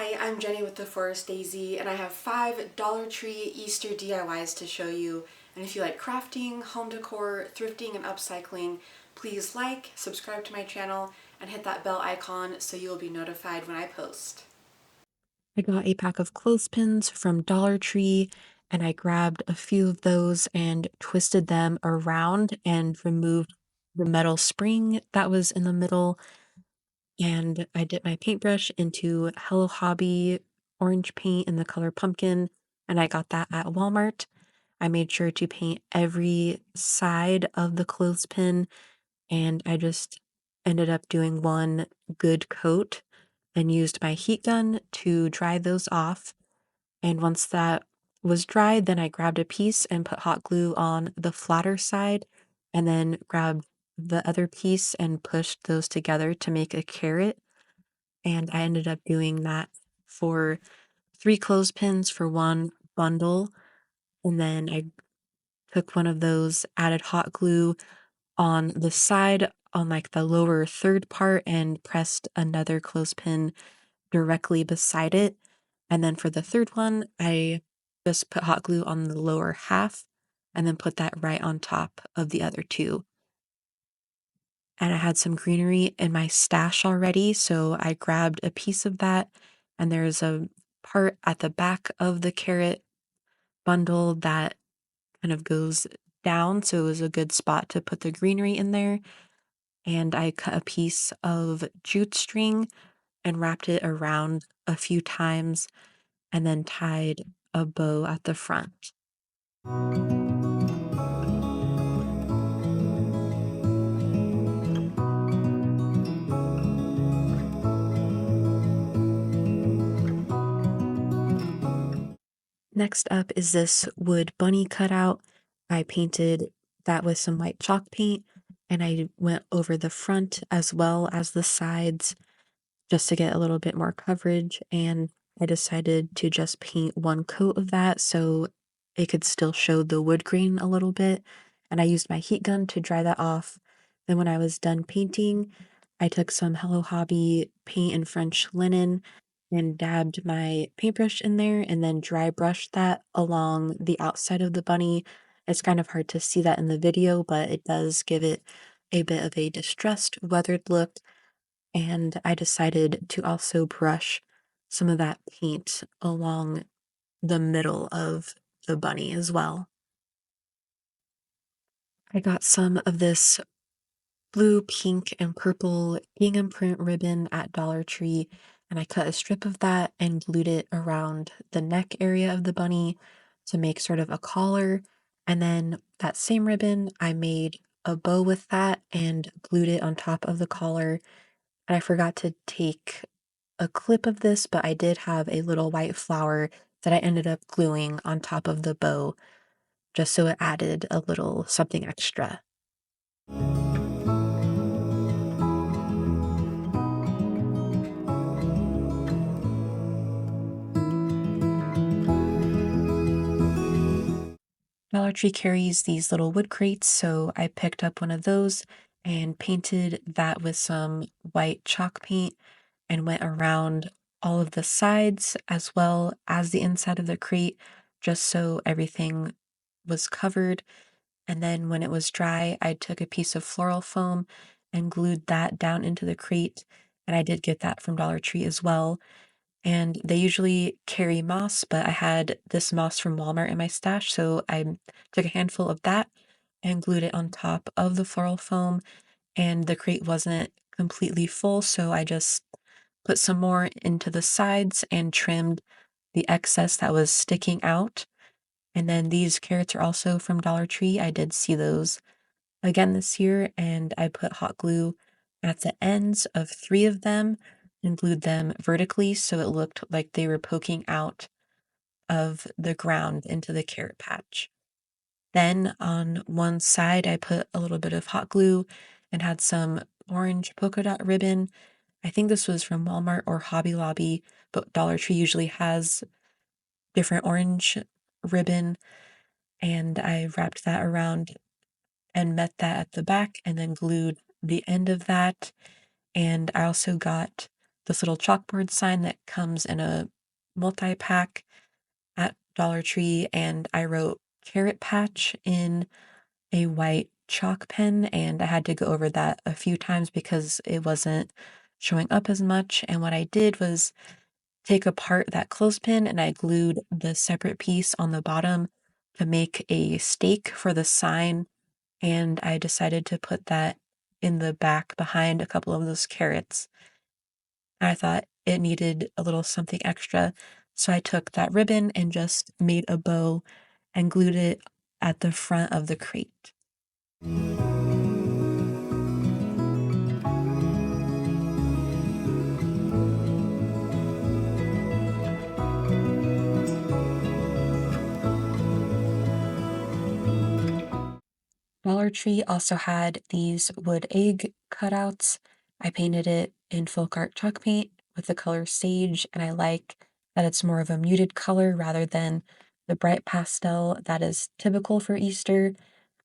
Hi, I'm Jenny with The Forest Daisy, and I have 5 Dollar Tree Easter DIYs to show you. And if you like crafting, home decor, thrifting, and upcycling, please like, subscribe to my channel, and hit that bell icon so you will be notified when I post. I got a pack of clothespins from Dollar Tree and I grabbed a few of those and twisted them around and removed the metal spring that was in the middle. And I dipped my paintbrush into Hello Hobby orange paint in the color pumpkin, and I got that at Walmart. I made sure to paint every side of the clothespin, and I just ended up doing one good coat and used my heat gun to dry those off. And once that was dried, then I grabbed a piece and put hot glue on the flatter side, and then grabbed the other piece and pushed those together to make a carrot. And I ended up doing that for 3 clothespins for one bundle. And then I took one of those, added hot glue on the side on like the lower third part, and pressed another clothespin directly beside it. And then for the third one, I just put hot glue on the lower half and then put that right on top of the other two. And I had some greenery in my stash already, so I grabbed a piece of that. And there's a part at the back of the carrot bundle that kind of goes down, so it was a good spot to put the greenery in there. And I cut a piece of jute string and wrapped it around a few times and then tied a bow at the front. Next up is this wood bunny cutout. I painted that with some white chalk paint, and I went over the front as well as the sides just to get a little bit more coverage. And I decided to just paint one coat of that so it could still show the wood grain a little bit. And I used my heat gun to dry that off. Then, when I was done painting, I took some Hello Hobby paint and French linen and dabbed my paintbrush in there and then dry brushed that along the outside of the bunny. It's kind of hard to see that in the video, but it does give it a bit of a distressed, weathered look. And I decided to also brush some of that paint along the middle of the bunny as well. I got some of this blue, pink, and purple gingham print ribbon at Dollar Tree, and I cut a strip of that and glued it around the neck area of the bunny to make sort of a collar. And then that same ribbon, I made a bow with that and glued it on top of the collar. And I forgot to take a clip of this, but I did have a little white flower that I ended up gluing on top of the bow just so it added a little something extra. Dollar Tree carries these little wood crates, so I picked up one of those and painted that with some white chalk paint and went around all of the sides as well as the inside of the crate just so everything was covered. And then when it was dry, I took a piece of floral foam and glued that down into the crate. And I did get that from Dollar Tree as well. And they usually carry moss, but I had this moss from Walmart in my stash, so I took a handful of that and glued it on top of the floral foam. And the crate wasn't completely full, so I just put some more into the sides and trimmed the excess that was sticking out. And then these carrots are also from Dollar Tree. I did see those again this year, and I put hot glue at the ends of 3 of them and glued them vertically so it looked like they were poking out of the ground into the carrot patch. Then on one side, I put a little bit of hot glue and had some orange polka dot ribbon. I think this was from Walmart or Hobby Lobby, but Dollar Tree usually has different orange ribbon, and I wrapped that around and met that at the back and then glued the end of that. And I also got this little chalkboard sign that comes in a multi-pack at Dollar Tree, and I wrote carrot patch in a white chalk pen, and I had to go over that a few times because it wasn't showing up as much. And what I did was take apart that clothespin and I glued the separate piece on the bottom to make a stake for the sign. And I decided to put that in the back behind a couple of those carrots. I thought it needed a little something extra. So I took that ribbon and just made a bow and glued it at the front of the crate. Dollar Tree also had these wood egg cutouts. I painted it in folk art chalk paint with the color sage, and I like that it's more of a muted color rather than the bright pastel that is typical for Easter.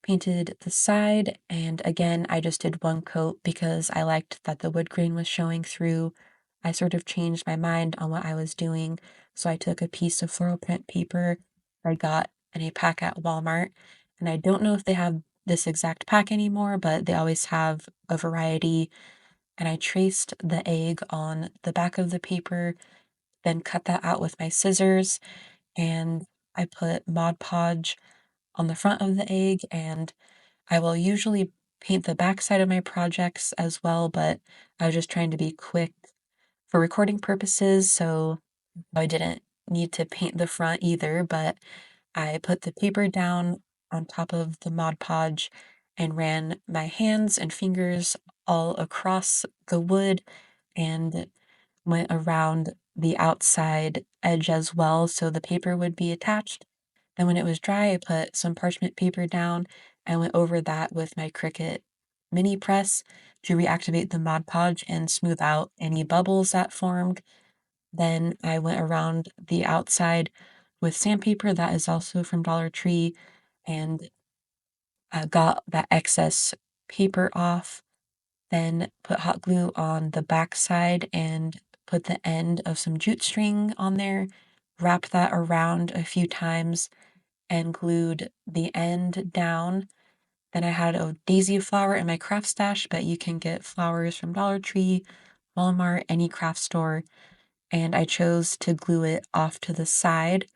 Painted the side, and again, I just did one coat because I liked that the wood grain was showing through. I sort of changed my mind on what I was doing, so I took a piece of floral print paper I got in a pack at Walmart, and I don't know if they have this exact pack anymore, but they always have a variety. And I traced the egg on the back of the paper, then cut that out with my scissors, and I put Mod Podge on the front of the egg, and I will usually paint the back side of my projects as well, but I was just trying to be quick for recording purposes, so I didn't need to paint the front either, but I put the paper down on top of the Mod Podge and ran my hands and fingers all across the wood and went around the outside edge as well so the paper would be attached. Then when it was dry, I put some parchment paper down and went over that with my Cricut mini press to reactivate the Mod Podge and smooth out any bubbles that formed. Then I went around the outside with sandpaper that is also from Dollar Tree and got that excess paper off. Then put hot glue on the back side and put the end of some jute string on there, wrapped that around a few times and glued the end down. Then I had a daisy flower in my craft stash, but you can get flowers from Dollar Tree, Walmart, any craft store. And I chose to glue it off to the side.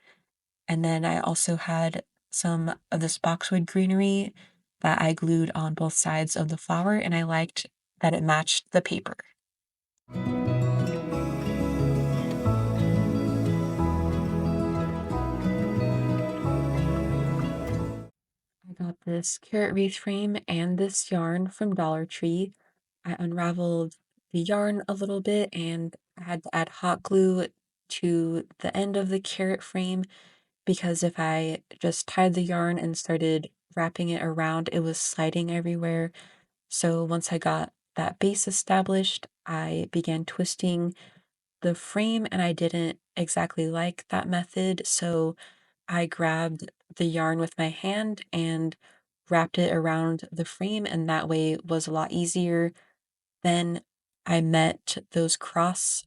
And then I also had some of this boxwood greenery that I glued on both sides of the flower, and I liked that it matched the paper. I got this carrot wreath frame and this yarn from Dollar Tree. I unraveled the yarn a little bit and I had to add hot glue to the end of the carrot frame because if I just tied the yarn and started wrapping it around, it was sliding everywhere. So once I got that base established, I began twisting the frame and I didn't exactly like that method. So I grabbed the yarn with my hand and wrapped it around the frame, and that way it was a lot easier. Then I met those cross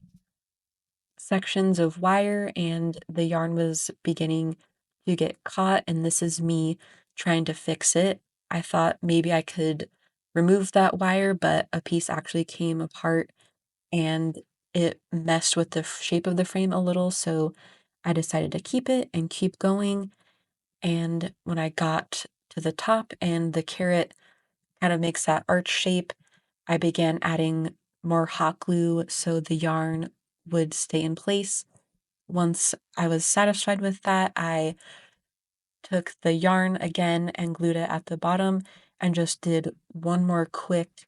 sections of wire, and the yarn was beginning to get caught, and this is me trying to fix it. I thought maybe I could remove that wire, but a piece actually came apart and it messed with the shape of the frame a little, so I decided to keep it and keep going. And when I got to the top and the carrot kind of makes that arch shape, I began adding more hot glue so the yarn would stay in place. Once I was satisfied with that, I took the yarn again and glued it at the bottom and just did one more quick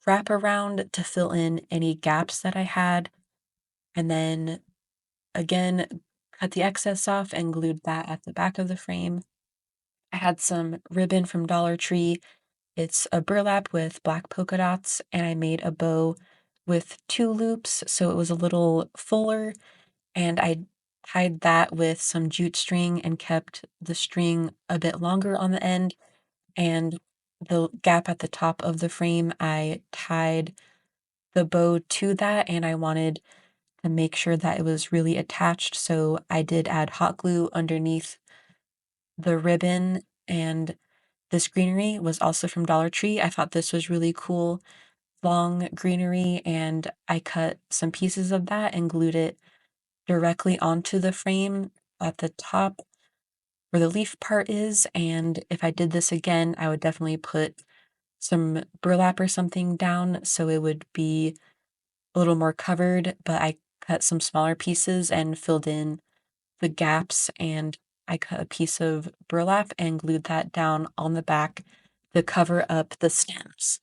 wrap around to fill in any gaps that I had. And then again, cut the excess off and glued that at the back of the frame. I had some ribbon from Dollar Tree. It's a burlap with black polka dots, and I made a bow with two loops, so it was a little fuller, and I tied that with some jute string and kept the string a bit longer on the end, and the gap at the top of the frame, I tied the bow to that, and I wanted to make sure that it was really attached, so I did add hot glue underneath the ribbon, and this greenery was also from Dollar Tree. I thought this was really cool, long greenery, and I cut some pieces of that and glued it directly onto the frame at the top where the leaf part is, and if I did this again, I would definitely put some burlap or something down so it would be a little more covered, but I cut some smaller pieces and filled in the gaps, and I cut a piece of burlap and glued that down on the back to cover up the stems.